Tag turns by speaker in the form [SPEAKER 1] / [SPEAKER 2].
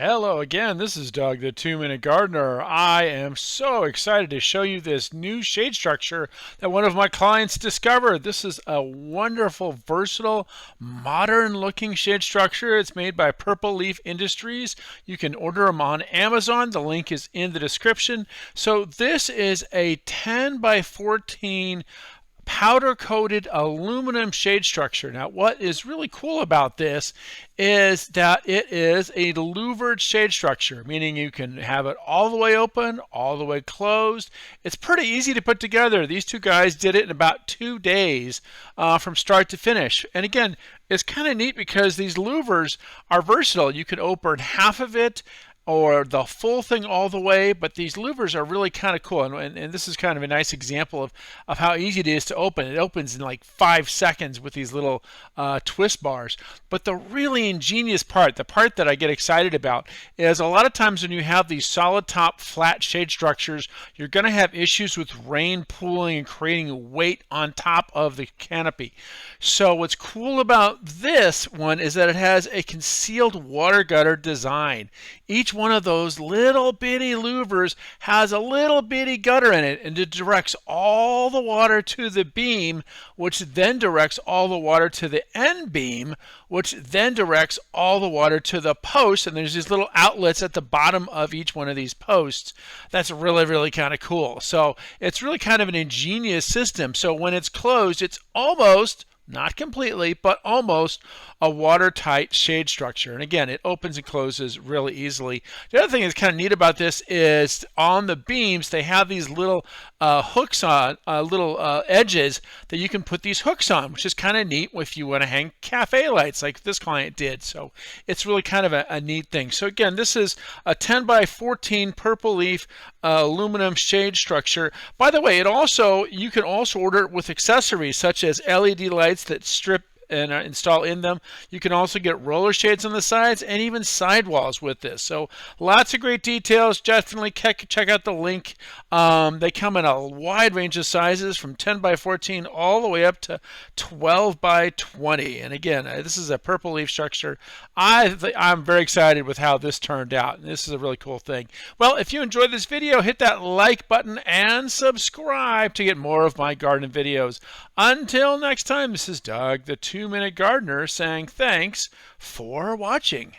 [SPEAKER 1] Hello again, this is Doug, the 2-Minute Gardener. I am so excited to show you this new shade structure that one of my clients discovered. This is a wonderful, versatile, modern-looking shade structure. It's made by Purple Leaf Industries. You can order them on Amazon. The link is in the description. So this is a 10 by 14 powder-coated aluminum shade structure. Now, what is really cool about this is that it is a louvered shade structure, meaning you can have it all the way open, all the way closed. It's pretty easy to put together. These two guys did it in about 2 days from start to finish. And again, it's kind of neat because these louvers are versatile. You can open half of it or the full thing all the way, but these louvers are really kind of cool. And this is kind of a nice example of how easy it is to open. It opens in like 5 seconds with these little twist bars. But the really ingenious part, the part that I get excited about, is a lot of times when you have these solid top flat shade structures, you're going to have issues with rain pooling and creating weight on top of the canopy. So what's cool about this one is that it has a concealed water gutter design. Each one of those little bitty louvers has a little bitty gutter in it, and it directs all the water to the beam, which then directs all the water to the end beam, which then directs all the water to the post. And there's these little outlets at the bottom of each one of these posts. That's really kind of cool. So it's really kind of an ingenious system. So when it's closed, it's almost, not completely, but almost a watertight shade structure. And again, it opens and closes really easily. The other thing that's kind of neat about this is on the beams, they have these little hooks on, little edges that you can put these hooks on, which is kind of neat if you want to hang cafe lights like this client did. So it's really kind of a neat thing. So again, this is a 10 by 14 purple leaf aluminum shade structure. By the way, you can also order it with accessories such as LED lights that strip and install in them. You can also get roller shades on the sides and even sidewalls with this. So lots of great details. Definitely check out the link. They come in a wide range of sizes from 10 by 14 all the way up to 12 by 20. And again, this is a purple leaf structure. I'm very excited with how this turned out. This is a really cool thing. Well, if you enjoyed this video, hit that like button and subscribe to get more of my garden videos. Until next time, this is Doug, the 2-Minute Gardener, saying thanks for watching.